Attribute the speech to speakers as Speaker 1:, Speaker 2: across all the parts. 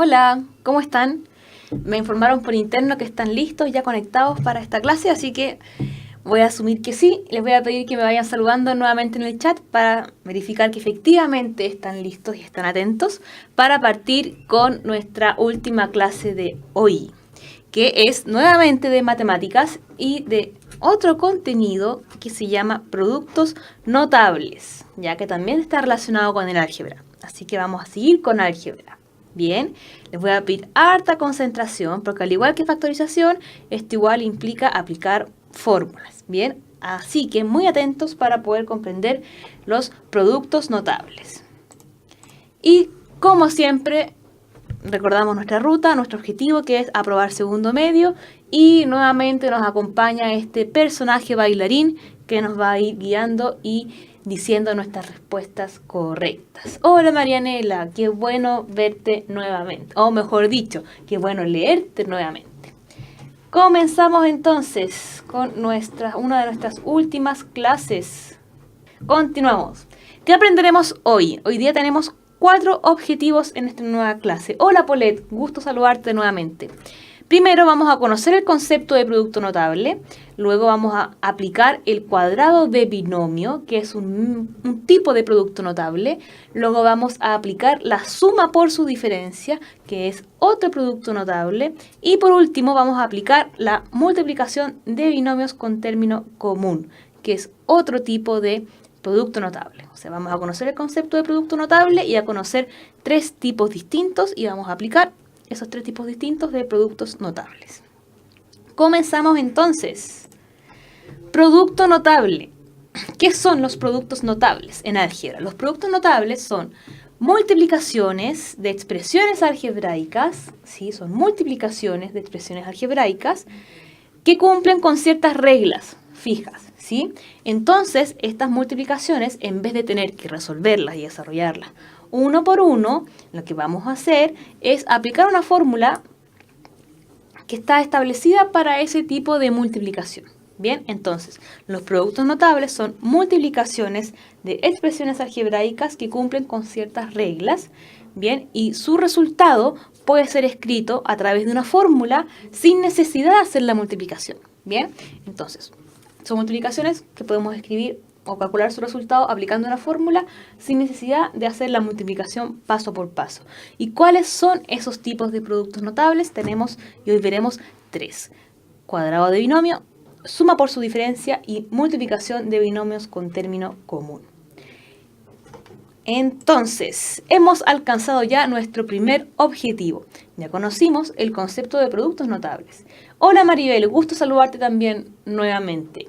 Speaker 1: Hola, ¿cómo están? Me informaron por interno que están listos, ya conectados para esta clase, así que voy a asumir que sí. Les voy a pedir que me vayan saludando nuevamente en el chat para verificar que efectivamente están listos y están atentos para partir con nuestra última clase de hoy, que es nuevamente de matemáticas y de otro contenido que se llama productos notables, ya que también está relacionado con el álgebra. Así que vamos a seguir con álgebra. Bien, les voy a pedir harta concentración, porque al igual que factorización, esto igual implica aplicar fórmulas. Bien, así que muy atentos para poder comprender los productos notables. Y como siempre, recordamos nuestra ruta, nuestro objetivo, que es aprobar segundo medio, y nuevamente nos acompaña este personaje bailarín que nos va a ir guiando y diciendo nuestras respuestas correctas. Hola Marianela, qué bueno verte nuevamente, o mejor dicho, qué bueno leerte nuevamente. Comenzamos entonces con una de nuestras últimas clases. Continuamos. ¿Qué aprenderemos hoy? Hoy día tenemos 4 objetivos en esta nueva clase. Hola Paulette, gusto saludarte nuevamente. Primero vamos a conocer el concepto de producto notable, luego vamos a aplicar el cuadrado de binomio, que es un tipo de producto notable, luego vamos a aplicar la suma por su diferencia, que es otro producto notable, y por último vamos a aplicar la multiplicación de binomios con término común, que es otro tipo de producto notable. O sea, vamos a conocer el concepto de producto notable y a conocer 3 tipos distintos y vamos a aplicar esos 3 tipos distintos de productos notables. Comenzamos entonces. Producto notable. ¿Qué son los productos notables en álgebra? Los productos notables son multiplicaciones de expresiones algebraicas, ¿sí? Son multiplicaciones de expresiones algebraicas que cumplen con ciertas reglas fijas, ¿sí? Entonces, estas multiplicaciones, en vez de tener que resolverlas y desarrollarlas uno por uno, lo que vamos a hacer es aplicar una fórmula que está establecida para ese tipo de multiplicación. Bien, entonces, los productos notables son multiplicaciones de expresiones algebraicas que cumplen con ciertas reglas, bien, y su resultado puede ser escrito a través de una fórmula sin necesidad de hacer la multiplicación. Bien, entonces, son multiplicaciones que podemos escribir o calcular su resultado aplicando una fórmula sin necesidad de hacer la multiplicación paso por paso. ¿Y cuáles son esos tipos de productos notables? Tenemos, y hoy veremos, 3. Cuadrado de binomio, suma por su diferencia y multiplicación de binomios con término común. Entonces, hemos alcanzado ya nuestro primer objetivo. Ya conocimos el concepto de productos notables. Hola Maribel, gusto saludarte también nuevamente.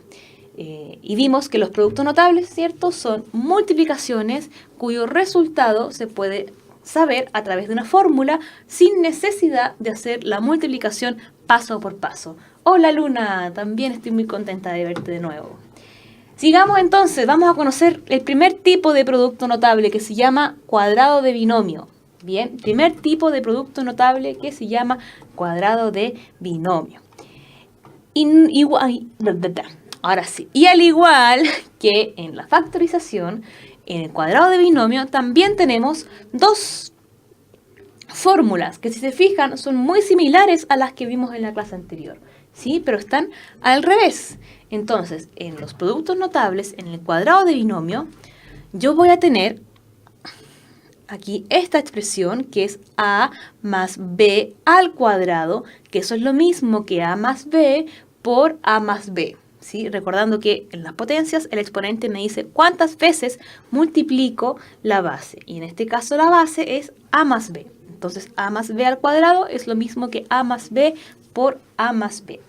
Speaker 1: Y vimos que los productos notables, ¿cierto?, son multiplicaciones cuyo resultado se puede saber a través de una fórmula sin necesidad de hacer la multiplicación paso por paso. Hola Luna, también estoy muy contenta de verte de nuevo. Sigamos entonces, vamos a conocer el primer tipo de producto notable que se llama cuadrado de binomio. Bien, primer tipo de producto notable que se llama cuadrado de binomio. Ahora sí, y al igual que en la factorización, en el cuadrado de binomio también tenemos 2 fórmulas que, si se fijan, son muy similares a las que vimos en la clase anterior, ¿sí? Pero están al revés. Entonces, en los productos notables, en el cuadrado de binomio, yo voy a tener aquí esta expresión que es a más b al cuadrado, que eso es lo mismo que a más b por a más b. ¿Sí? Recordando que en las potencias el exponente me dice cuántas veces multiplico la base. Y en este caso la base es a más b. Entonces a más b al cuadrado es lo mismo que a más b por a más b.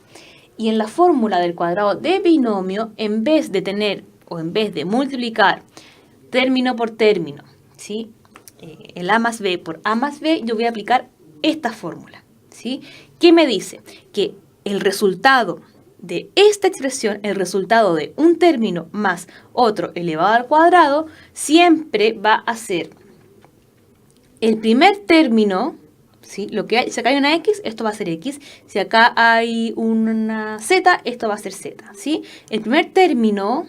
Speaker 1: Y en la fórmula del cuadrado de binomio, en vez de tener o en vez de multiplicar término por término, ¿sí?, el a más b por a más b, yo voy a aplicar esta fórmula, ¿sí? ¿Qué me dice? Que el resultado de esta expresión, el resultado de un término más otro elevado al cuadrado, siempre va a ser el primer término, ¿sí? Lo que hay, si acá hay una x, esto va a ser x. Si acá hay una z, esto va a ser z, ¿sí? El primer término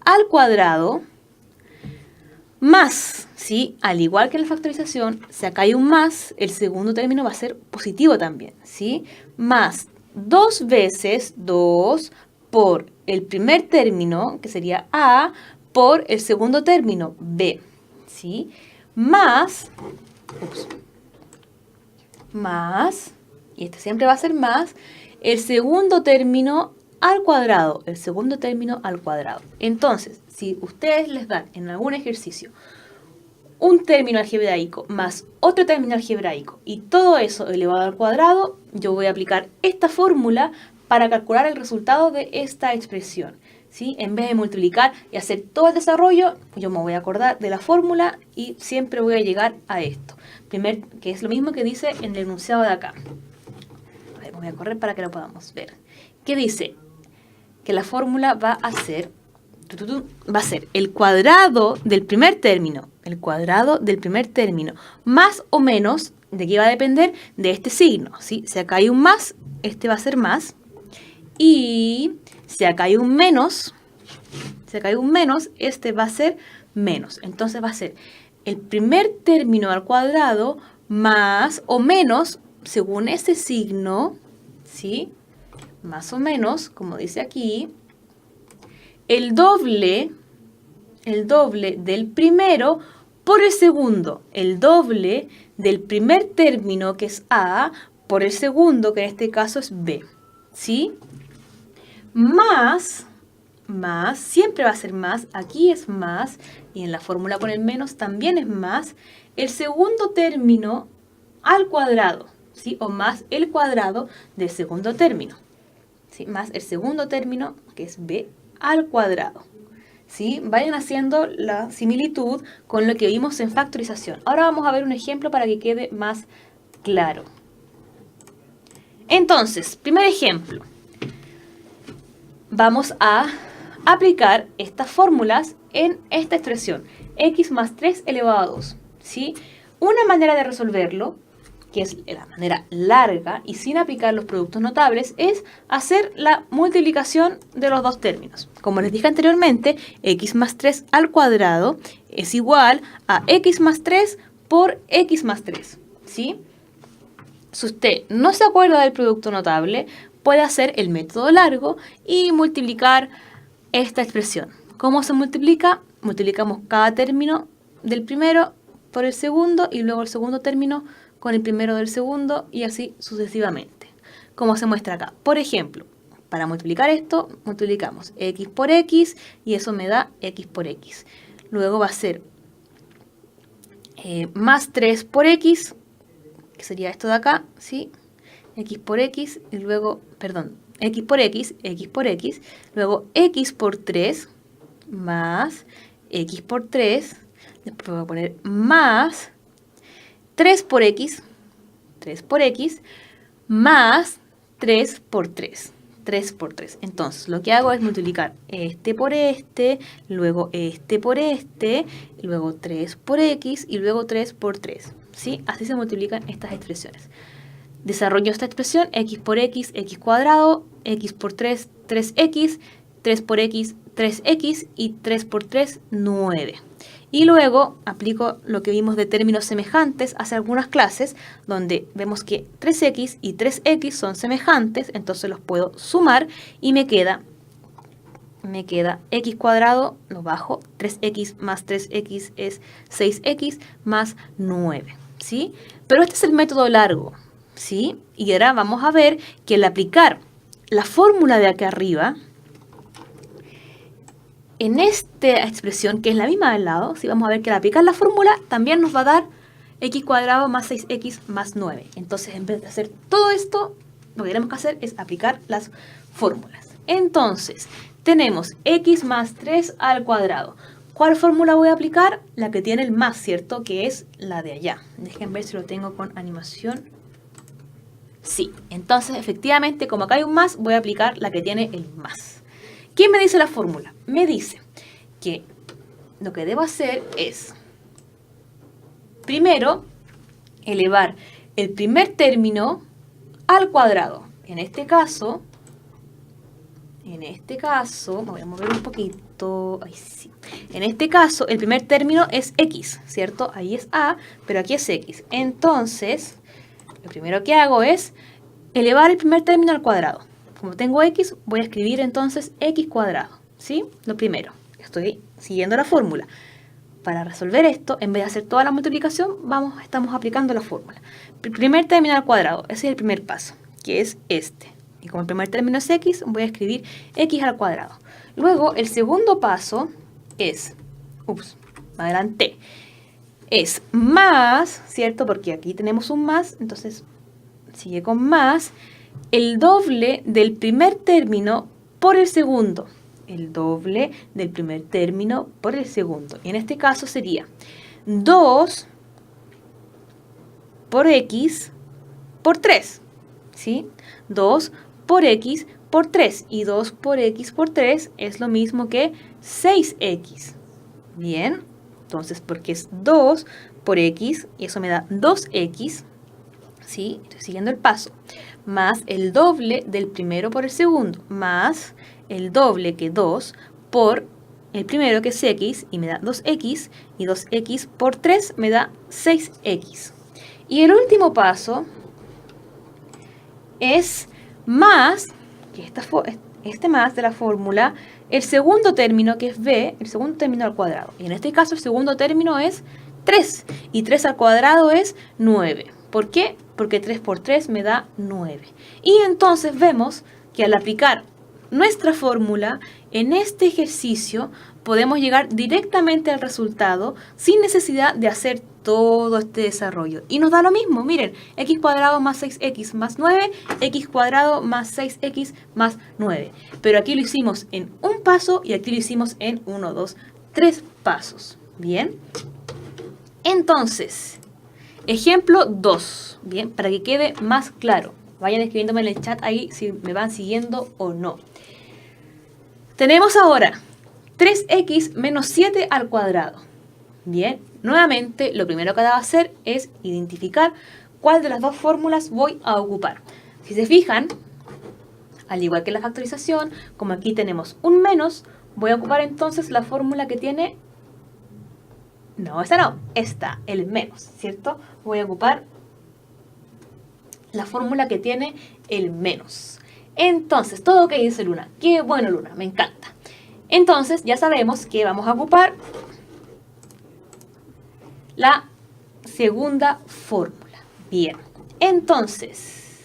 Speaker 1: al cuadrado más, ¿sí? Al igual que en la factorización, si acá hay un más, el segundo término va a ser positivo también, ¿sí? Más 2 veces 2 por el primer término, que sería A, por el segundo término, B, ¿sí? Más, más, y este siempre va a ser más, el segundo término al cuadrado, el segundo término al cuadrado. Entonces, si ustedes les dan en algún ejercicio un término algebraico más otro término algebraico y todo eso elevado al cuadrado, yo voy a aplicar esta fórmula para calcular el resultado de esta expresión, ¿sí? En vez de multiplicar y hacer todo el desarrollo, yo me voy a acordar de la fórmula y siempre voy a llegar a esto. Que es lo mismo que dice en el enunciado de acá. A ver, voy a correr para que lo podamos ver. ¿Qué dice? Que la fórmula va a ser el cuadrado del primer término, más o menos, ¿de qué va a depender? De este signo, ¿sí? Si acá hay un más, este va a ser más, y si acá hay un menos, este va a ser menos. Entonces va a ser el primer término al cuadrado más o menos, según este signo, ¿sí? Más o menos, como dice aquí, el doble del primero por el segundo, el doble del primer término, que es A, por el segundo, que en este caso es B, ¿sí? Más, siempre va a ser más, aquí es más, y en la fórmula con el menos también es más, el segundo término al cuadrado, ¿sí? O más el cuadrado del segundo término, ¿sí? Más el segundo término, que es B al cuadrado, ¿sí? Vayan haciendo la similitud con lo que vimos en factorización. Ahora vamos a ver un ejemplo para que quede más claro. Entonces, primer ejemplo. Vamos a aplicar estas fórmulas en esta expresión, x más 3 elevado a 2, ¿sí? Una manera de resolverlo, que es la manera larga y sin aplicar los productos notables, es hacer la multiplicación de los dos términos. Como les dije anteriormente, x más 3 al cuadrado es igual a x más 3 por x más 3, ¿sí? Si usted no se acuerda del producto notable, puede hacer el método largo y multiplicar esta expresión. ¿Cómo se multiplica? Multiplicamos cada término del primero por el segundo y luego el segundo término con el primero del segundo y así sucesivamente. Como se muestra acá. Por ejemplo, para multiplicar esto, multiplicamos x por x y eso me da x por x. Luego va a ser más 3 por x, que sería esto de acá, ¿sí? X por x y luego, perdón, x por x, luego x por 3 más x por 3, después voy a poner más 3 por x más 3 por 3. Entonces, lo que hago es multiplicar este por este, luego este por este, luego 3 por x y luego 3 por 3. ¿Sí? Así se multiplican estas expresiones. Desarrollo esta expresión, x por x, x cuadrado, x por 3, 3x, 3 por x, 3x y 3 por 3, 9. Y luego aplico lo que vimos de términos semejantes hace algunas clases, donde vemos que 3x y 3x son semejantes, entonces los puedo sumar y me queda x cuadrado, lo bajo, 3x más 3x es 6x más 9, ¿sí? Pero este es el método largo, ¿sí? Y ahora vamos a ver que al aplicar la fórmula de acá arriba, en esta expresión, que es la misma del lado, ¿sí? Vamos a ver que al aplicar la fórmula también nos va a dar x cuadrado más 6x más 9. Entonces, en vez de hacer todo esto, lo que tenemos que hacer es aplicar las fórmulas. Entonces, tenemos x más 3 al cuadrado. ¿Cuál fórmula voy a aplicar? La que tiene el más, ¿cierto? Que es la de allá. Dejen ver si lo tengo con animación. Sí, entonces efectivamente, como acá hay un más, voy a aplicar la que tiene el más. ¿Qué me dice la fórmula? Me dice que lo que debo hacer es, primero, elevar el primer término al cuadrado. En este caso, En este caso, me voy a mover un poquito. Ahí sí. En este caso, el primer término es x, ¿cierto? Ahí es a, pero aquí es x. Entonces, lo primero que hago es elevar el primer término al cuadrado. Como tengo x, voy a escribir entonces x cuadrado, ¿sí? Lo primero, estoy siguiendo la fórmula. Para resolver esto, en vez de hacer toda la multiplicación, estamos aplicando la fórmula. El primer término al cuadrado, ese es el primer paso, que es este. Y como el primer término es x, voy a escribir x al cuadrado. Luego, el segundo paso es, me adelanté, es más, ¿cierto? Porque aquí tenemos un más, entonces sigue con más, el doble del primer término por el segundo. El doble del primer término por el segundo. Y en este caso sería 2 por x por 3. ¿Sí? 2 por x por 3. Y 2 por x por 3 es lo mismo que 6x. Bien. Entonces, porque es 2 por x, y eso me da 2x. ¿Sí? Estoy siguiendo el paso. Más el doble del primero por el segundo. Más el doble que 2 por el primero que es x y me da 2x. Y 2x por 3 me da 6x. Y el último paso es más, que este más de la fórmula, el segundo término que es b, el segundo término al cuadrado. Y en este caso el segundo término es 3. Y 3 al cuadrado es 9. ¿Por qué? Porque 3 por 3 me da 9. Y entonces vemos que al aplicar nuestra fórmula en este ejercicio podemos llegar directamente al resultado sin necesidad de hacer todo este desarrollo. Y nos da lo mismo, miren, x cuadrado más 6x más 9, x cuadrado más 6x más 9. Pero aquí lo hicimos en un paso y aquí lo hicimos en 1, 2, 3 pasos. Bien. Entonces, ejemplo 2, bien, para que quede más claro. Vayan escribiéndome en el chat ahí si me van siguiendo o no. Tenemos ahora 3x menos 7 al cuadrado. Bien, nuevamente lo primero que debo hacer es identificar cuál de las dos fórmulas voy a ocupar. Si se fijan, al igual que la factorización, como aquí tenemos un menos, voy a ocupar entonces la fórmula que tiene... No, esta no, esta, el menos, ¿cierto? Voy a ocupar la fórmula que tiene el menos. Entonces, todo ok, dice Luna. Qué bueno, Luna, me encanta. Entonces, ya sabemos que vamos a ocupar la segunda fórmula. Bien, entonces.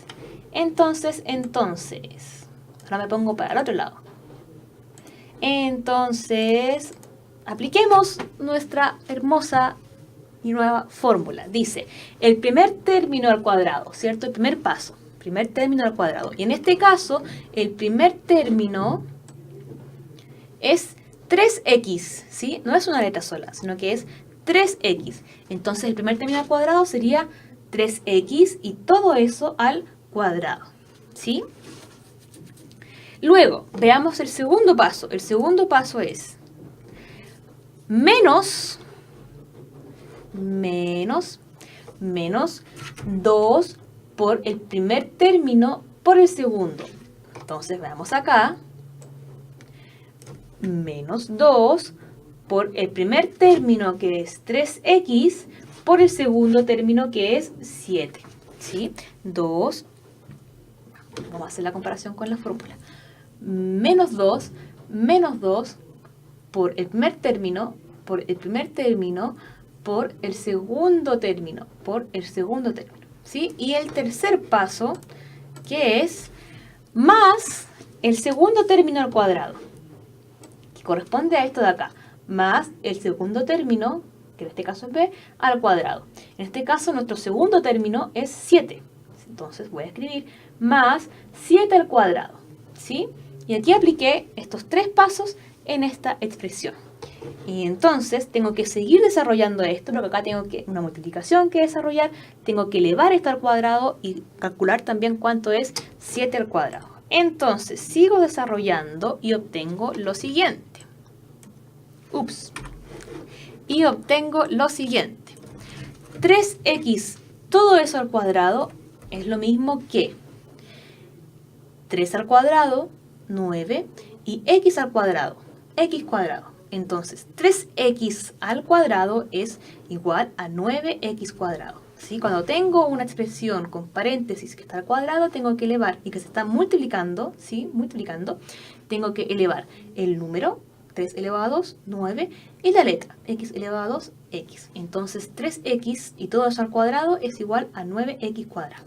Speaker 1: Ahora me pongo para el otro lado. Entonces, apliquemos nuestra hermosa y nueva fórmula. Dice, el primer término al cuadrado, ¿cierto? El primer paso, primer término al cuadrado. Y en este caso, el primer término es 3x, ¿sí? No es una letra sola, sino que es 3x. Entonces, el primer término al cuadrado sería 3x y todo eso al cuadrado, ¿sí? Luego, veamos el segundo paso. El segundo paso es menos 2 por el primer término por el segundo. Entonces, veamos acá. Menos 2 por el primer término que es 3x por el segundo término que es 7. ¿Sí? 2. Vamos a hacer la comparación con la fórmula. Menos 2 por el primer término, por el segundo término, ¿sí? Y el tercer paso, que es más el segundo término al cuadrado, que corresponde a esto de acá, más el segundo término, que en este caso es b, al cuadrado. En este caso, nuestro segundo término es 7. Entonces voy a escribir más 7 al cuadrado, ¿sí? Y aquí apliqué estos tres pasos en esta expresión. Y entonces tengo que seguir desarrollando esto, porque acá tengo una multiplicación que desarrollar, tengo que elevar esto al cuadrado y calcular también cuánto es 7 al cuadrado. Entonces sigo desarrollando y obtengo lo siguiente. Y obtengo lo siguiente. 3x, todo eso al cuadrado es lo mismo que 3 al cuadrado 9 y x al cuadrado, x cuadrado. Entonces, 3x al cuadrado es igual a 9x cuadrado. ¿Sí? Cuando tengo una expresión con paréntesis que está al cuadrado, tengo que elevar y que se está multiplicando, ¿sí? Multiplicando, tengo que elevar el número, 3 elevado a 2, 9, y la letra, x elevado a 2, x. Entonces, 3x y todo eso al cuadrado es igual a 9x cuadrado.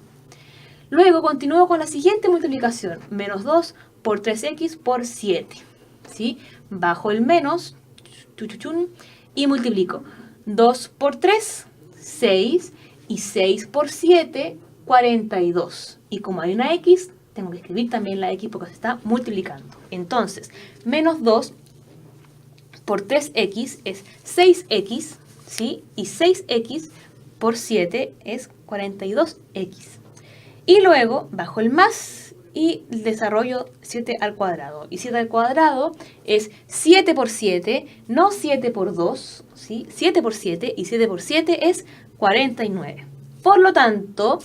Speaker 1: Luego continúo con la siguiente multiplicación, menos 2 por 3x por 7. ¿Sí? Bajo el menos y multiplico 2 por 3, 6, y 6 por 7, 42. Y como hay una x, tengo que escribir también la x porque se está multiplicando. Entonces, menos 2 por 3x es 6x, ¿sí? Y 6x por 7 es 42x. Y luego, bajo el más y desarrollo 7 al cuadrado. Y 7 al cuadrado es 7 por 7, no 7 por 2, ¿sí? 7 por 7 y 7 por 7 es 49. Por lo tanto,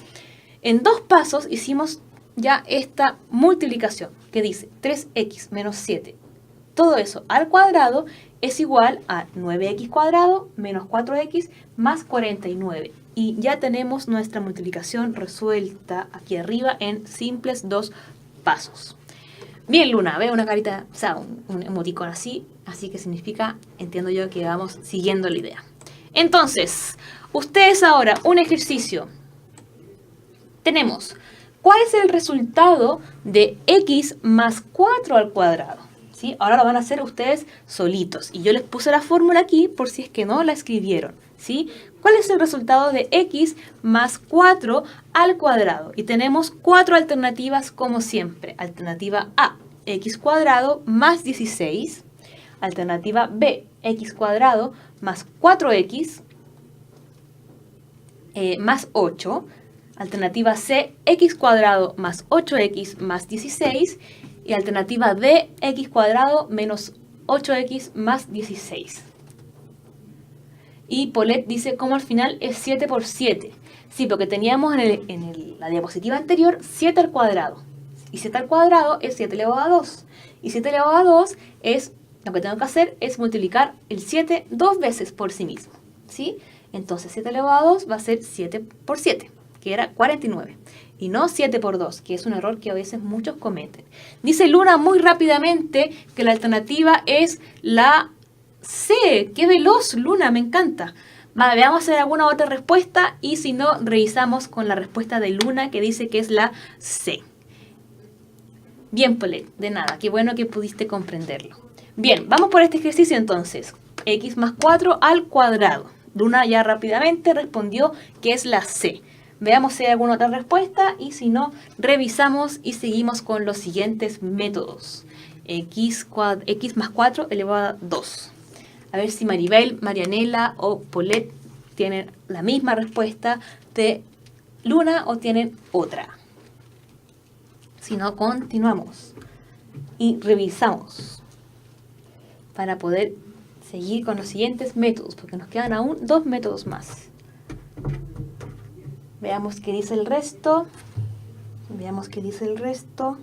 Speaker 1: en 2 pasos hicimos ya esta multiplicación que dice 3x menos 7. Todo eso al cuadrado es igual a 9x cuadrado menos 4x más 49. Y ya tenemos nuestra multiplicación resuelta aquí arriba en simples 2 pasos. Bien, Luna, veo una carita, o sea, un emoticón así que significa, entiendo yo, que vamos siguiendo la idea. Entonces, ustedes ahora, un ejercicio. Tenemos, ¿cuál es el resultado de x más 4 al cuadrado? ¿Sí? Ahora lo van a hacer ustedes solitos. Y yo les puse la fórmula aquí por si es que no la escribieron. ¿Sí? ¿Cuál es el resultado de x más 4 al cuadrado? Y tenemos 4 alternativas como siempre. Alternativa A, x cuadrado más 16. Alternativa B, x cuadrado más 4x más 8. Alternativa C, x cuadrado más 8x más 16. Y alternativa D, x cuadrado menos 8x más 16. Y Paulette dice, ¿cómo al final es 7 por 7? Sí, porque teníamos la diapositiva anterior 7 al cuadrado. Y 7 al cuadrado es 7 elevado a 2. Y 7 elevado a 2 es, lo que tengo que hacer es multiplicar el 7 2 veces por sí mismo. ¿Sí? Entonces 7 elevado a 2 va a ser 7 por 7, que era 49. Y no 7 por 2, que es un error que a veces muchos cometen. Dice Luna muy rápidamente que la alternativa es la C. ¡Qué veloz, Luna! Me encanta. Vale, veamos si hay alguna otra respuesta y si no, revisamos con la respuesta de Luna que dice que es la C. Bien, Paulette, de nada. Qué bueno que pudiste comprenderlo. Bien, vamos por este ejercicio entonces. X más 4 al cuadrado. Luna ya rápidamente respondió que es la C. Veamos si hay alguna otra respuesta y si no, revisamos y seguimos con los siguientes métodos. X más 4 elevado a 2. A ver si Maribel, Marianela o Paulette tienen la misma respuesta de Luna o tienen otra. Si no, continuamos y revisamos para poder seguir con los siguientes métodos, porque nos quedan aún 2 métodos más. Veamos qué dice el resto. Veamos qué dice el resto.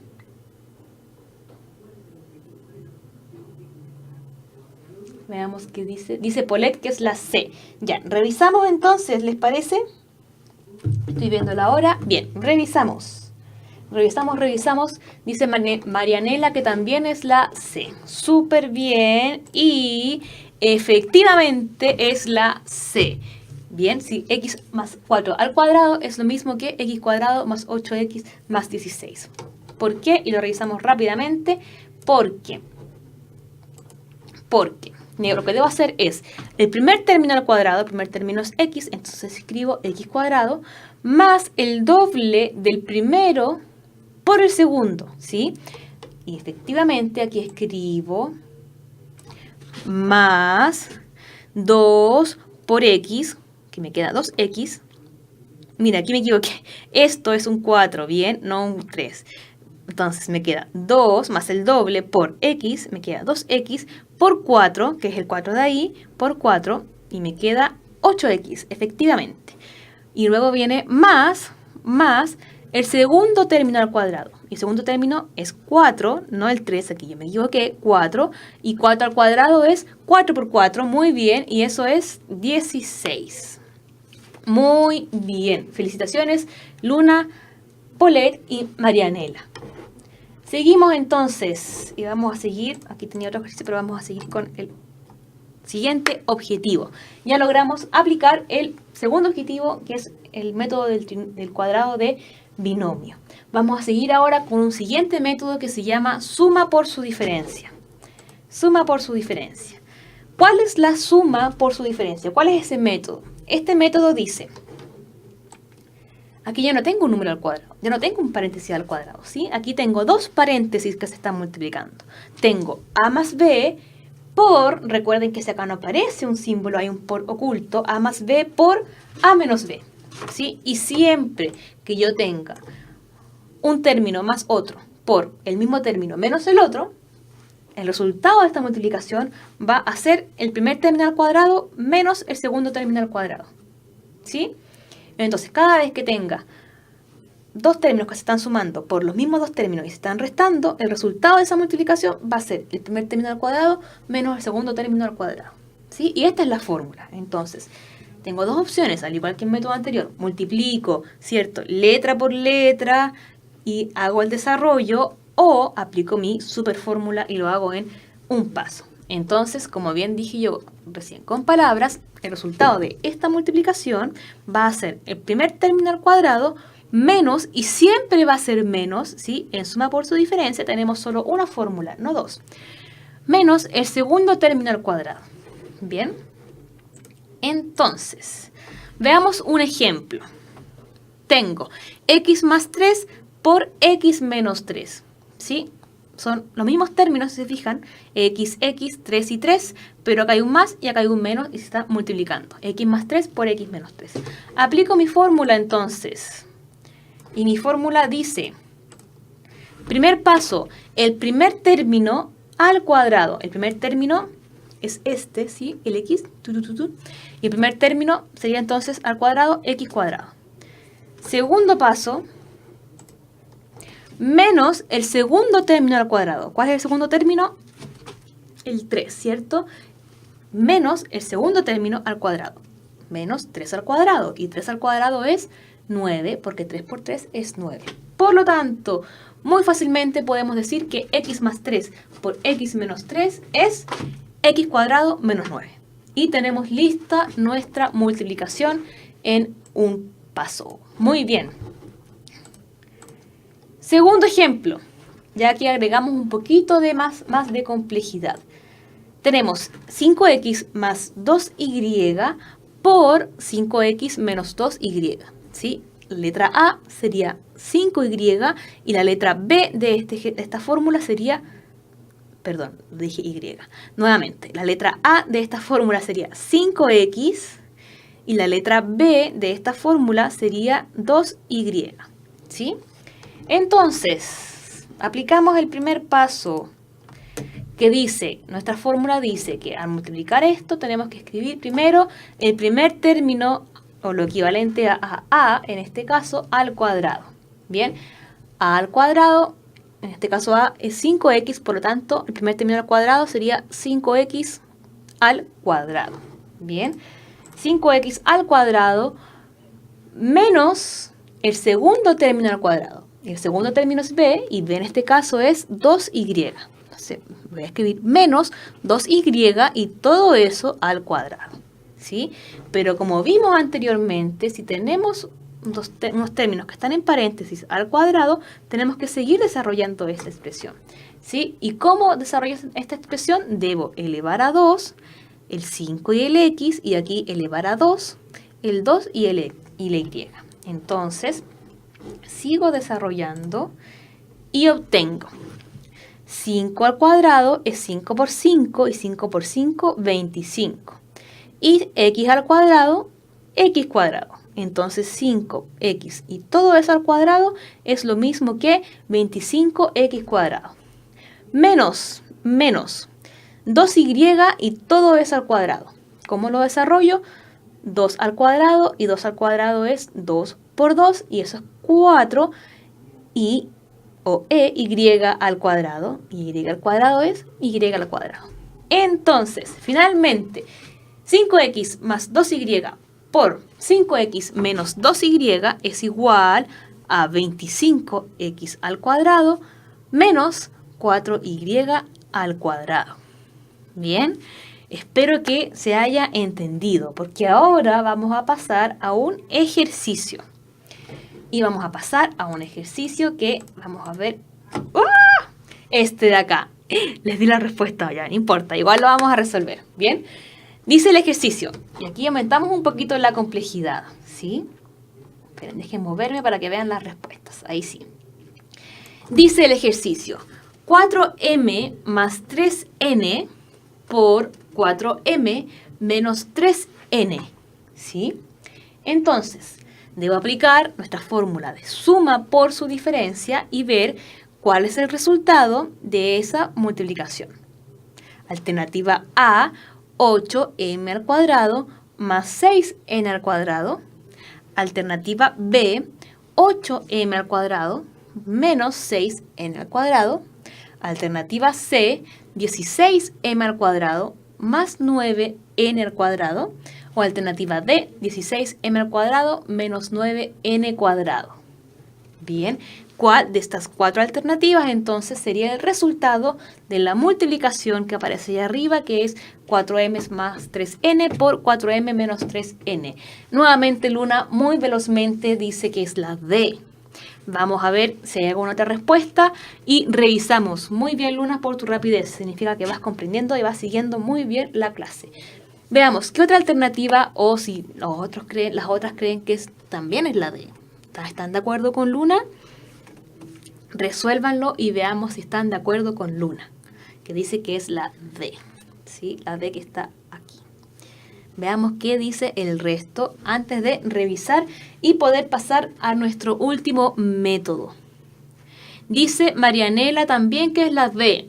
Speaker 1: Veamos qué dice. Dice Paulette que es la C. Ya, revisamos entonces, ¿les parece? Estoy viendo la hora. Bien, revisamos. Revisamos. Dice Marianela que también es la C. Súper bien. Y efectivamente es la C. Bien, si x más 4 al cuadrado es lo mismo que x cuadrado más 8x más 16. ¿Por qué? Y lo revisamos rápidamente. Porque lo que debo hacer es el primer término al cuadrado, el primer término es x, entonces escribo x cuadrado más el doble del primero por el segundo, ¿sí? Y efectivamente aquí escribo más 2 por x, que me queda 2x. Mira, aquí me equivoqué. Esto es un 4, ¿bien? No un 3. Entonces me queda 2 más el doble por x, me queda 2x por 4, que es el 4 de ahí, por 4, y me queda 8x, efectivamente. Y luego viene más el segundo término al cuadrado. Y el segundo término es 4, no el 3, aquí yo me equivoqué, 4. Y 4 al cuadrado es 4 por 4, muy bien, y eso es 16. Muy bien, felicitaciones Luna, Paulette y Marianela. Seguimos entonces, y vamos a seguir, aquí tenía otro ejercicio, pero vamos a seguir con el siguiente objetivo. Ya logramos aplicar el segundo objetivo, que es el método del cuadrado de binomio. Vamos a seguir ahora con un siguiente método que se llama suma por su diferencia. Suma por su diferencia. ¿Cuál es la suma por su diferencia? ¿Cuál es ese método? Este método dice, aquí ya no tengo un número al cuadrado, ya no tengo un paréntesis al cuadrado, ¿sí? Aquí tengo dos paréntesis que se están multiplicando. Tengo a más b por, recuerden que si acá no aparece un símbolo, hay un por oculto, a más b por a menos b, ¿sí? Y siempre que yo tenga un término más otro por el mismo término menos el otro, el resultado de esta multiplicación va a ser el primer término al cuadrado menos el segundo término al cuadrado, ¿sí? Entonces, cada vez que tenga dos términos que se están sumando por los mismos dos términos y se están restando, el resultado de esa multiplicación va a ser el primer término al cuadrado menos el segundo término al cuadrado, ¿sí? Y esta es la fórmula. Entonces, tengo dos opciones, al igual que en el método anterior. Multiplico, ¿cierto?, letra por letra y hago el desarrollo, o aplico mi super fórmula y lo hago en un paso. Entonces, como bien dije yo recién con palabras, el resultado de esta multiplicación va a ser el primer término al cuadrado menos, y siempre va a ser menos, ¿sí? En suma por su diferencia tenemos solo una fórmula, no dos. Menos el segundo término al cuadrado. Bien. Entonces, veamos un ejemplo. Tengo x más 3 por x menos 3, ¿sí? Son los mismos términos, si se fijan, x, 3 y 3, pero acá hay un más y acá hay un menos y se está multiplicando. X más 3 por x menos 3. Aplico mi fórmula entonces. Y mi fórmula dice, primer paso, el primer término al cuadrado. El primer término es este, ¿sí? El x. Y el primer término sería entonces al cuadrado, x cuadrado. Segundo paso, menos el segundo término al cuadrado. ¿Cuál es el segundo término? El 3, ¿cierto? Menos el segundo término al cuadrado. Menos 3 al cuadrado. Y 3 al cuadrado es 9, porque 3 por 3 es 9. Por lo tanto, muy fácilmente podemos decir que x más 3 por x menos 3 es x cuadrado menos 9. Y tenemos lista nuestra multiplicación en un paso. Muy bien. Segundo ejemplo, ya que agregamos un poquito de más de complejidad. Tenemos 5x más 2y por 5x menos 2y, ¿sí? La letra A sería 5y y la letra B de esta fórmula sería, perdón, dije y. Nuevamente, la letra A de esta fórmula sería 5x y la letra B de esta fórmula sería 2y, ¿sí? Entonces, aplicamos el primer paso que dice, nuestra fórmula dice que al multiplicar esto tenemos que escribir primero el primer término o lo equivalente a en este caso, al cuadrado. Bien, a al cuadrado, en este caso a es 5x, por lo tanto, el primer término al cuadrado sería 5x al cuadrado. Bien, 5x al cuadrado menos el segundo término al cuadrado. El segundo término es b, y b en este caso es 2y. Entonces, voy a escribir menos 2y y todo eso al cuadrado, ¿sí? Pero como vimos anteriormente, si tenemos unos términos que están en paréntesis al cuadrado, tenemos que seguir desarrollando esta expresión, ¿sí? ¿Y cómo desarrollo esta expresión? Debo elevar a 2 el 5 y el x, y aquí elevar a 2 el 2 y la y. Entonces, sigo desarrollando y obtengo 5 al cuadrado es 5 por 5 y 5 por 5, 25. Y x al cuadrado, x cuadrado. Entonces 5x y todo eso al cuadrado es lo mismo que 25x cuadrado. Menos 2y y todo eso al cuadrado. ¿Cómo lo desarrollo? 2 al cuadrado y 2 al cuadrado es 2 por 2 y eso es 4 o y al cuadrado. Y al cuadrado es y al cuadrado. Entonces, finalmente, 5x más 2y por 5x menos 2y es igual a 25x al cuadrado menos 4y al cuadrado. Bien, espero que se haya entendido, porque ahora vamos a pasar a un ejercicio. Y vamos a pasar a un ejercicio que vamos a ver. ¡Ah! Este de acá. Les di la respuesta ya, no importa, igual lo vamos a resolver. Bien, dice el ejercicio, y aquí aumentamos un poquito la complejidad, ¿sí? Esperen, dejen moverme para que vean las respuestas, ahí sí. Dice el ejercicio, 4m más 3n por 4m menos 3n, ¿sí? Entonces, debo aplicar nuestra fórmula de suma por su diferencia y ver cuál es el resultado de esa multiplicación. Alternativa A, 8m al cuadrado más 6n al cuadrado. Alternativa B, 8m al cuadrado menos 6n al cuadrado. Alternativa C, 16m al cuadrado más 9n al cuadrado. O alternativa D, 16m al cuadrado menos 9n cuadrado. Bien, ¿cuál de estas cuatro alternativas entonces sería el resultado de la multiplicación que aparece ahí arriba, que es 4m más 3n por 4m menos 3n? Nuevamente Luna muy velozmente dice que es la D. Vamos a ver si hay alguna otra respuesta y revisamos. Muy bien, Luna, por tu rapidez. Significa que vas comprendiendo y vas siguiendo muy bien la clase. Veamos, ¿qué otra alternativa o si las otras creen que también es la D? ¿Están de acuerdo con Luna? Resuélvanlo y veamos si están de acuerdo con Luna, que dice que es la D, ¿sí? La D que está aquí. Veamos qué dice el resto antes de revisar y poder pasar a nuestro último método. Dice Marianela también que es la D.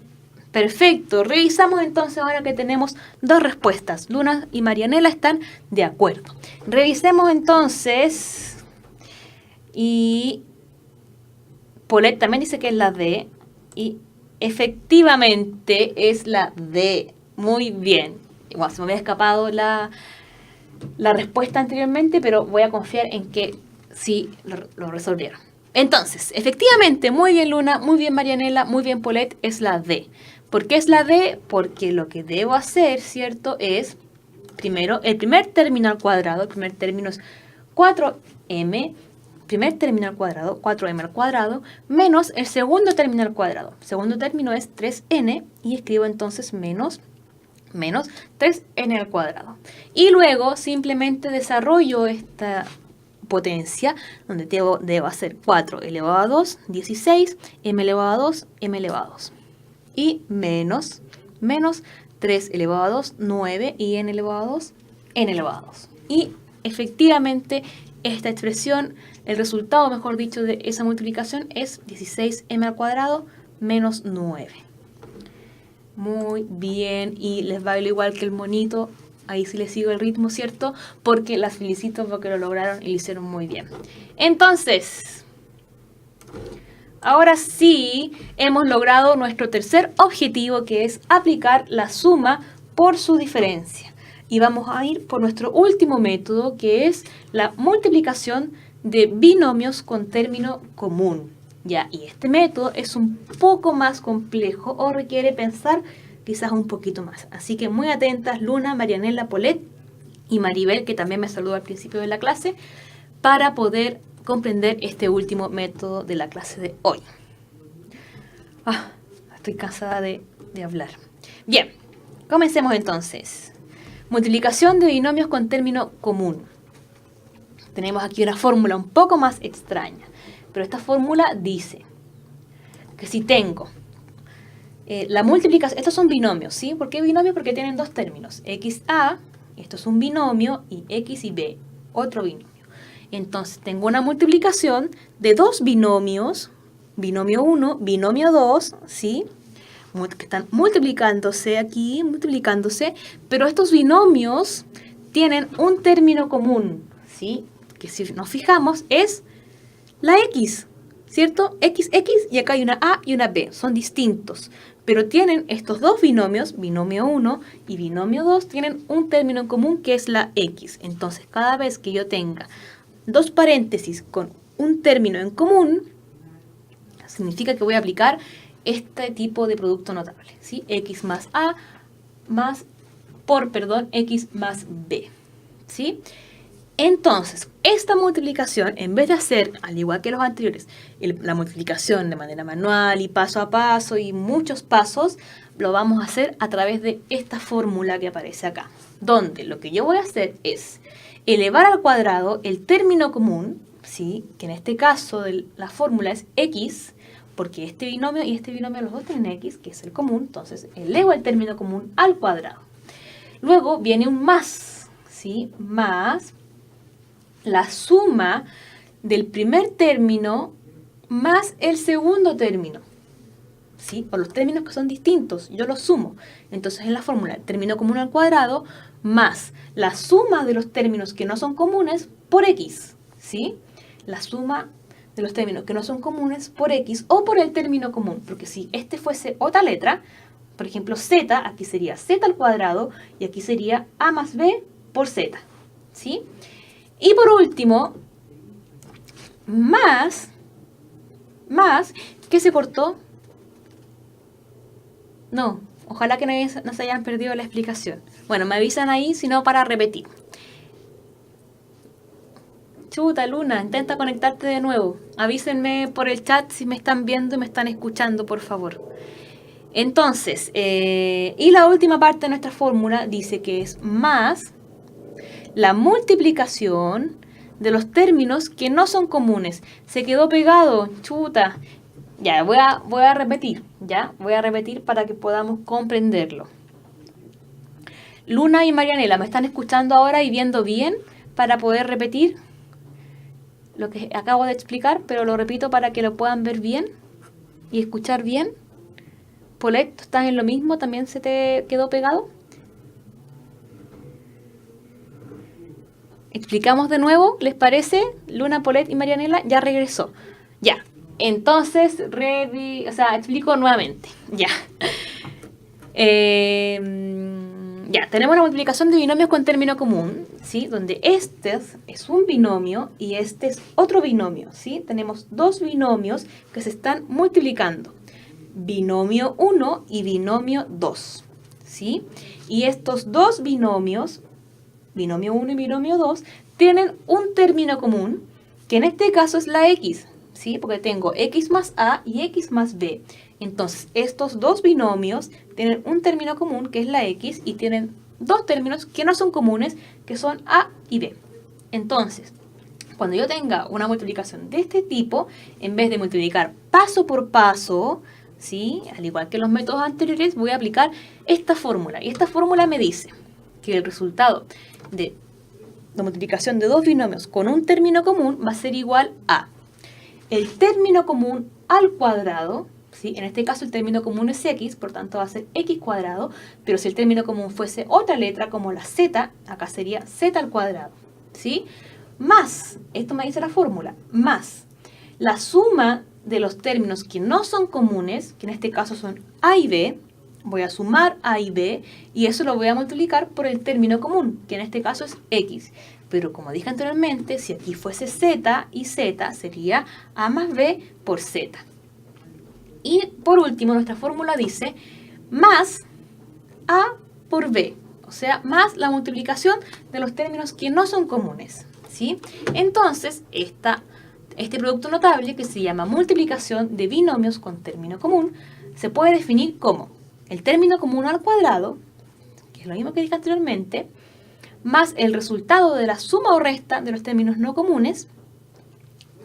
Speaker 1: Perfecto, revisamos entonces ahora que tenemos dos respuestas. Luna y Marianela están de acuerdo. Revisemos entonces. Y Paulette también dice que es la D. Y efectivamente es la D. Muy bien. Igual se me había escapado la respuesta anteriormente, pero voy a confiar en que sí lo resolvieron. Entonces, efectivamente, muy bien Luna, muy bien Marianela, muy bien Paulette, es la D. ¿Por qué es la D? Porque lo que debo hacer, ¿cierto? Es, primero, el primer término al cuadrado. El primer término es 4m. Primer término al cuadrado, 4m al cuadrado, menos el segundo término al cuadrado. El segundo término es 3n y escribo entonces menos 3n al cuadrado. Y luego simplemente desarrollo esta potencia donde debo hacer 4 elevado a 2, 16, m elevado a 2, m elevado a 2. Y menos 3 elevado a 2, 9 y n elevado a 2, n elevado a 2. Y efectivamente esta expresión, el resultado, mejor dicho, de esa multiplicación es 16m al cuadrado menos 9. Muy bien, y les bailo igual que el monito. Ahí sí les sigo el ritmo, ¿cierto? Porque las felicito porque lo lograron y lo hicieron muy bien. Entonces, ahora sí hemos logrado nuestro tercer objetivo, que es aplicar la suma por su diferencia. Y vamos a ir por nuestro último método, que es la multiplicación de binomios con término común. Ya, y este método es un poco más complejo o requiere pensar quizás un poquito más. Así que muy atentas Luna, Marianela, Paulette y Maribel, que también me saludó al principio de la clase, para poder comprender este último método de la clase de hoy. Estoy cansada de hablar. Bien, comencemos entonces. Multiplicación de binomios con término común. Tenemos aquí una fórmula un poco más extraña, pero esta fórmula dice que si tengo la multiplicación, estos son binomios, ¿sí? ¿Por qué binomios? Porque tienen dos términos, xa, esto es un binomio, y x y b, otro binomio. Entonces tengo una multiplicación de dos binomios, binomio 1, binomio 2, ¿sí? Que están multiplicándose aquí, pero estos binomios tienen un término común, ¿sí? Que si nos fijamos es la X, ¿cierto? X, y acá hay una A y una B, son distintos. Pero tienen estos dos binomios, binomio 1 y binomio 2, tienen un término en común que es la X. Entonces, cada vez que yo tenga dos paréntesis con un término en común, significa que voy a aplicar este tipo de producto notable, ¿sí? X más A X más B, ¿sí? Entonces, esta multiplicación, en vez de hacer, al igual que los anteriores, la multiplicación de manera manual y paso a paso y muchos pasos, lo vamos a hacer a través de esta fórmula que aparece acá, donde lo que yo voy a hacer es elevar al cuadrado el término común, ¿sí? Que en este caso la fórmula es X, porque este binomio y este binomio los dos tienen X, que es el común, entonces elevo el término común al cuadrado. Luego viene un más, ¿sí? Más la suma del primer término más el segundo término, ¿sí? O los términos que son distintos, yo los sumo. Entonces en la fórmula, el término común al cuadrado más la suma de los términos que no son comunes por X, ¿sí? La suma de los términos que no son comunes por X o por el término común, porque si este fuese otra letra, por ejemplo Z, aquí sería Z al cuadrado y aquí sería A más B por Z, ¿sí? Y por último, más, ¿qué se cortó? No, ojalá que no se hayan perdido la explicación. Bueno, me avisan ahí, si no, para repetir. Chuta, Luna, intenta conectarte de nuevo. Avísenme por el chat si me están viendo y me están escuchando, por favor. Entonces, y la última parte de nuestra fórmula dice que es más la multiplicación de los términos que no son comunes. Se quedó pegado, chuta. Ya, voy a repetir, ¿ya? Voy a repetir para que podamos comprenderlo. Luna y Marianela, ¿me están escuchando ahora y viendo bien para poder repetir lo que acabo de explicar? Pero lo repito para que lo puedan ver bien y escuchar bien. Polet, ¿estás en lo mismo? ¿También se te quedó pegado? Explicamos de nuevo, ¿les parece? Luna, Polet y Marianela ya regresó. Ya, entonces, explico nuevamente. Ya. Ya, tenemos la multiplicación de binomios con término común, ¿sí? Donde este es un binomio y este es otro binomio, ¿sí? Tenemos dos binomios que se están multiplicando. Binomio 1 y binomio 2, ¿sí? Y estos dos binomios, binomio 1 y binomio 2, tienen un término común, que en este caso es la X, ¿sí? Porque tengo X más A y X más B. Entonces, estos dos binomios tienen un término común, que es la X, y tienen dos términos que no son comunes, que son A y B. Entonces, cuando yo tenga una multiplicación de este tipo, en vez de multiplicar paso por paso, ¿sí? Al igual que los métodos anteriores, voy a aplicar esta fórmula. Y esta fórmula me dice que el resultado de la multiplicación de dos binomios con un término común va a ser igual a el término común al cuadrado, ¿sí? En este caso el término común es X, por tanto va a ser X cuadrado, pero si el término común fuese otra letra como la Z, acá sería Z al cuadrado, ¿sí? Más, esto me dice la fórmula, más la suma de los términos que no son comunes, que en este caso son A y B, voy a sumar A y B y eso lo voy a multiplicar por el término común, que en este caso es X. Pero como dije anteriormente, si aquí fuese Z y Z, sería A más B por Z. Y por último, nuestra fórmula dice más A por B, o sea, más la multiplicación de los términos que no son comunes, ¿sí? Entonces, este producto notable, que se llama multiplicación de binomios con término común, se puede definir como el término común al cuadrado, que es lo mismo que dije anteriormente, más el resultado de la suma o resta de los términos no comunes,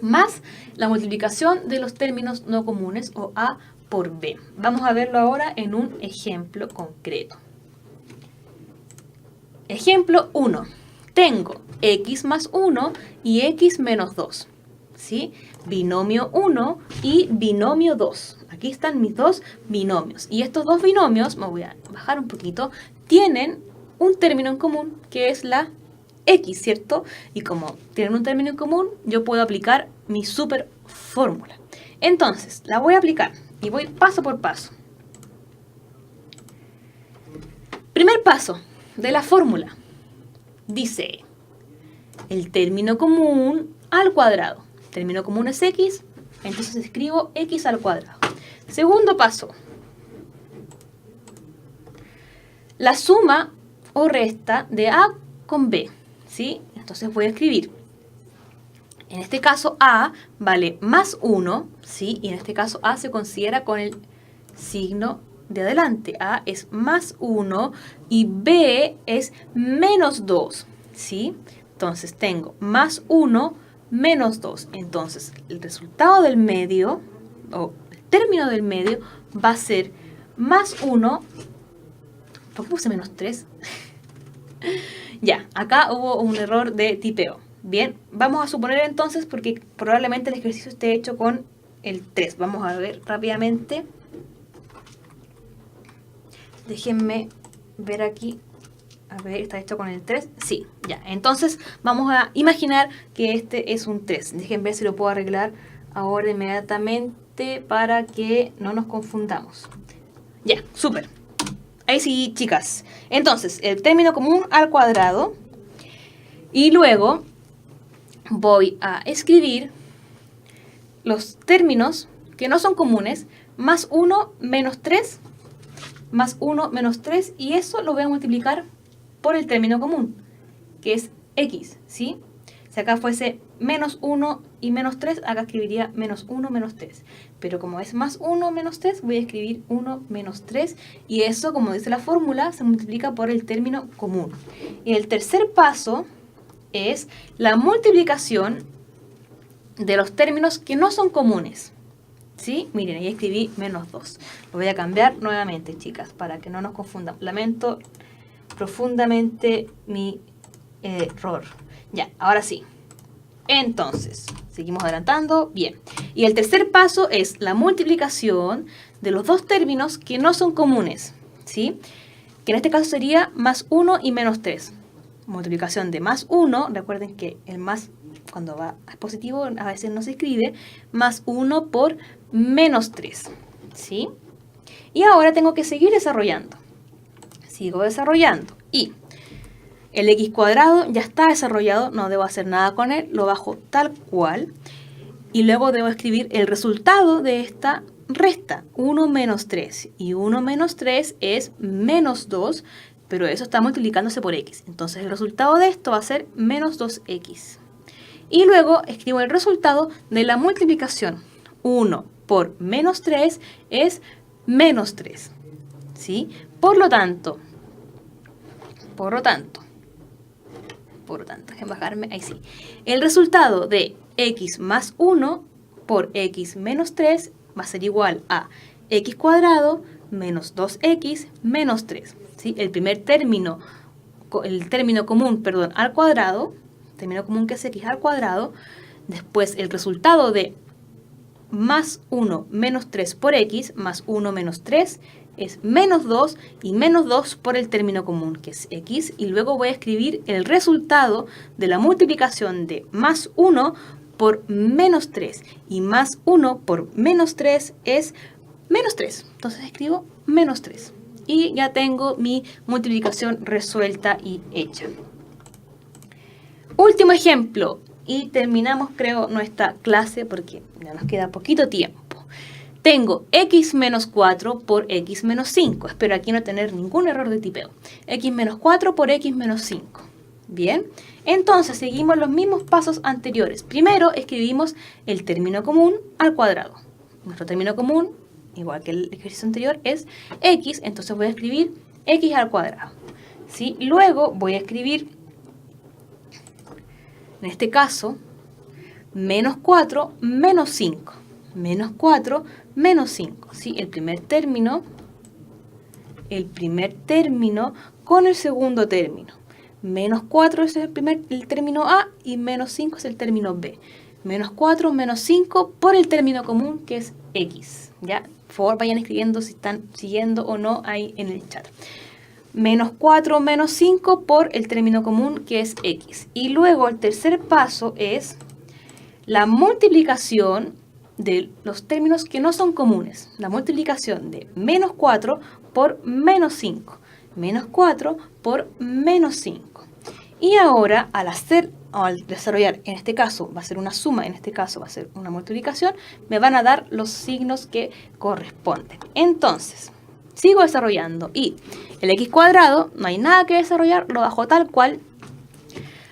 Speaker 1: más la multiplicación de los términos no comunes, o A por B. Vamos a verlo ahora en un ejemplo concreto. Ejemplo 1. Tengo X más 1 y X menos 2. ¿Sí? Binomio 1 y binomio 2. Aquí están mis dos binomios. Y estos dos binomios, me voy a bajar un poquito, tienen un término en común, que es la x, ¿cierto? Y como tienen un término en común, yo puedo aplicar mi super fórmula. Entonces, la voy a aplicar y voy paso por paso. Primer paso de la fórmula. Dice el término común al cuadrado. El término común es x, entonces escribo x al cuadrado. Segundo paso. La suma o resta de a con b, ¿sí? Entonces voy a escribir. En este caso a vale más 1, ¿sí? Y en este caso a se considera con el signo de adelante. A es más 1 y b es menos 2, ¿sí? Entonces tengo más 1 menos 2. Entonces el resultado del medio, o el término del medio, va a ser más 1. ¿Por qué puse menos 3? Ya, acá hubo un error de tipeo. Bien, vamos a suponer entonces, porque probablemente el ejercicio esté hecho con el 3. Vamos a ver rápidamente. Déjenme ver aquí. A ver, ¿está hecho con el 3? Sí, ya. Entonces vamos a imaginar que este es un 3. Déjenme ver si lo puedo arreglar ahora inmediatamente para que no nos confundamos. Ya, súper. Ahí sí, chicas. Entonces, el término común al cuadrado. Y luego voy a escribir los términos que no son comunes. Más 1 menos 3. Más 1 menos 3. Y eso lo voy a multiplicar por el término común, que es x, ¿sí? Si acá fuese menos 1 y menos 3, acá escribiría menos 1 menos 3. Pero como es más 1 menos 3, voy a escribir 1 menos 3. Y eso, como dice la fórmula, se multiplica por el término común. Y el tercer paso es la multiplicación de los términos que no son comunes, ¿sí? Miren, ahí escribí menos 2. Lo voy a cambiar nuevamente, chicas, para que no nos confundamos. Lamento profundamente mi error. Ya, ahora sí. Entonces, seguimos adelantando. Bien. Y el tercer paso es la multiplicación de los dos términos que no son comunes, ¿sí? Que en este caso sería más 1 y menos 3. Multiplicación de más 1, recuerden que el más, cuando va a positivo, a veces no se escribe, más 1 por menos 3, ¿sí? Y ahora tengo que seguir desarrollando. Sigo desarrollando. Y el x cuadrado ya está desarrollado, no debo hacer nada con él, lo bajo tal cual. Y luego debo escribir el resultado de esta resta, 1 menos 3. Y 1 menos 3 es menos 2, pero eso está multiplicándose por x. Entonces el resultado de esto va a ser menos 2x. Y luego escribo el resultado de la multiplicación. 1 por menos 3 es menos 3, ¿sí? Por lo tanto, déjenme bajarme, ahí sí. El resultado de x más 1 por x menos 3 va a ser igual a x cuadrado menos 2x menos 3. ¿Sí? El término común, perdón, al cuadrado, término común que es x al cuadrado, después el resultado de más 1 menos 3 por x, más 1 menos 3, es menos 2 y menos 2 por el término común, que es x, y luego voy a escribir el resultado de la multiplicación de más 1 por menos 3, y más 1 por menos 3 es menos 3. Entonces escribo menos 3. Y ya tengo mi multiplicación resuelta y hecha. Último ejemplo. Y terminamos, creo, nuestra clase porque ya nos queda poquito tiempo. Tengo x menos 4 por x menos 5. Espero aquí no tener ningún error de tipeo. X menos 4 por x menos 5. Bien, entonces seguimos los mismos pasos anteriores. Primero escribimos el término común al cuadrado. Nuestro término común, igual que el ejercicio anterior, es x. Entonces voy a escribir x al cuadrado, ¿sí? Luego voy a escribir, en este caso, menos 4 menos 5. Menos 4 menos 5. ¿Sí? El primer término con el segundo término. Menos 4 es el término A y menos 5 es el término B. Menos 4 menos 5 por el término común que es X. ¿Ya? Por favor vayan escribiendo si están siguiendo o no ahí en el chat. menos 4 menos 5 por el término común que es x. Y luego el tercer paso es la multiplicación de los términos que no son comunes. La multiplicación de menos 4 por menos 5. Menos 4 por menos 5. Y ahora al desarrollar, en este caso va a ser una suma, en este caso va a ser una multiplicación, me van a dar los signos que corresponden. Entonces, sigo desarrollando y el x cuadrado, no hay nada que desarrollar, lo bajo tal cual.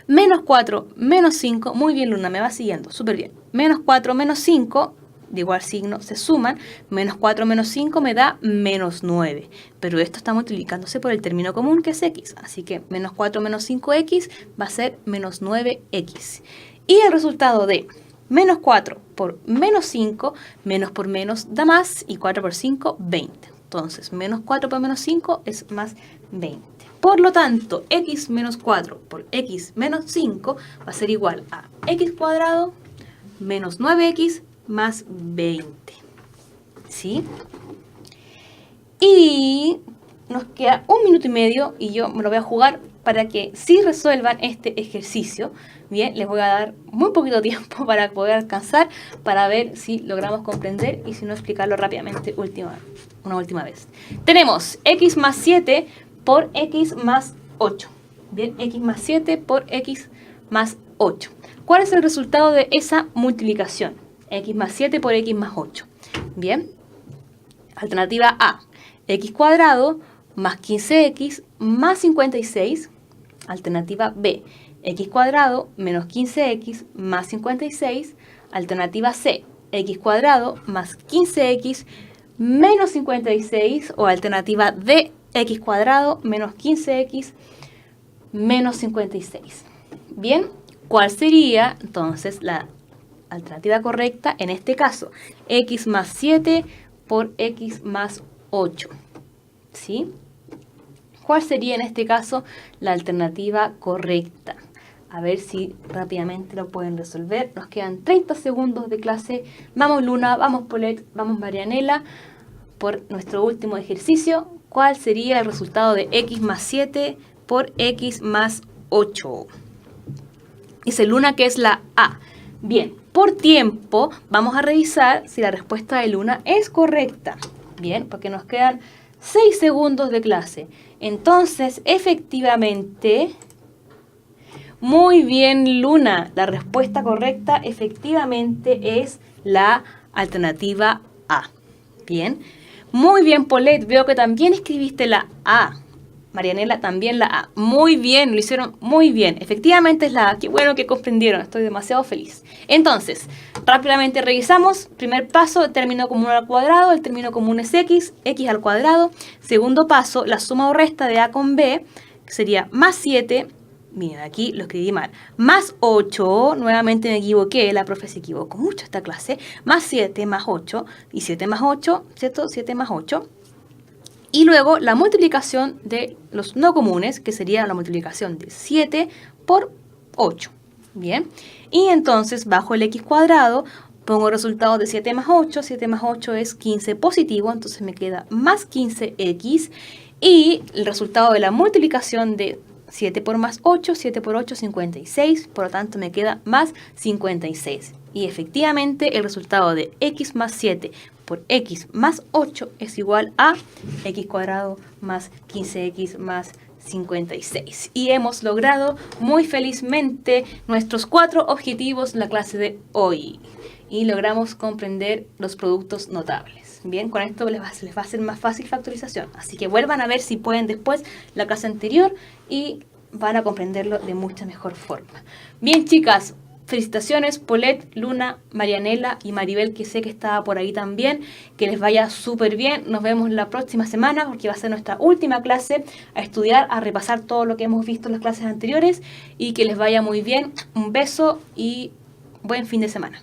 Speaker 1: Menos 4 menos 5, muy bien Luna, me va siguiendo, súper bien. Menos 4 menos 5, de igual signo, se suman. Menos 4 menos 5 me da menos 9. Pero esto está multiplicándose por el término común que es x. Así que menos 4 menos 5x va a ser menos 9x. Y el resultado de menos 4 por menos 5, menos por menos da más, y 4 por 5, 20. Entonces, menos 4 por menos 5 es más 20. Por lo tanto, x menos 4 por x menos 5 va a ser igual a x cuadrado menos 9x más 20. ¿Sí? Y nos queda 1 minuto y medio y yo me lo voy a jugar para que sí resuelvan este ejercicio. Bien, les voy a dar muy poquito tiempo para poder alcanzar, para ver si logramos comprender y si no explicarlo rápidamente una última vez. Tenemos x más 7 por x más 8. Bien, x más 7 por x más 8. ¿Cuál es el resultado de esa multiplicación? X más 7 por x más 8. Bien. Alternativa A. X cuadrado más 15x más 56. Alternativa B. X cuadrado menos 15x más 56. Alternativa C. X cuadrado más 15x menos 56. O alternativa D. X cuadrado menos 15x menos 56. Bien. ¿Cuál sería entonces la alternativa correcta? En este caso, x más 7 por x más 8. ¿Sí? ¿Cuál sería en este caso la alternativa correcta? A ver si rápidamente lo pueden resolver. Nos quedan 30 segundos de clase. Vamos Luna, vamos Paulette, vamos Marianela por nuestro último ejercicio. ¿Cuál sería el resultado de x más 7 por x más 8? Dice Luna que es la A. Bien, por tiempo vamos a revisar si la respuesta de Luna es correcta. Bien, porque nos quedan 6 segundos de clase. Entonces, efectivamente, muy bien Luna, la respuesta correcta efectivamente es la alternativa A. Bien, muy bien Paulette, veo que también escribiste la A. Marianela también la A. Muy bien, lo hicieron muy bien. Efectivamente es la A. Qué bueno que comprendieron. Estoy demasiado feliz. Entonces, rápidamente revisamos. Primer paso, el término común al cuadrado. El término común es x, x al cuadrado. Segundo paso, la suma o resta de A con B, que sería más 7. Miren, aquí lo escribí mal. Más 8, nuevamente me equivoqué, la profe se equivocó mucho esta clase. Más 7 más 8. Y 7 más 8, ¿cierto? 7 más 8. Y luego la multiplicación de los no comunes, que sería la multiplicación de 7 por 8. Bien. Y entonces, bajo el x cuadrado, pongo el resultado de 7 más 8. 7 más 8 es 15 positivo, entonces me queda más 15x. Y el resultado de la multiplicación de 7 por más 8, 7 por 8, 56. Por lo tanto, me queda más 56. Y efectivamente, el resultado de x más 7 por x más 8 es igual a x cuadrado más 15x más 56. Y hemos logrado muy felizmente nuestros 4 objetivos en la clase de hoy. Y logramos comprender los productos notables. Bien, con esto les va a ser más fácil factorización. Así que vuelvan a ver si pueden después la clase anterior y van a comprenderlo de mucha mejor forma. Bien, chicas. Felicitaciones, Paulette, Luna, Marianela y Maribel, que sé que estaba por ahí también. Que les vaya súper bien. Nos vemos la próxima semana porque va a ser nuestra última clase a estudiar, a repasar todo lo que hemos visto en las clases anteriores. Y que les vaya muy bien. Un beso y buen fin de semana.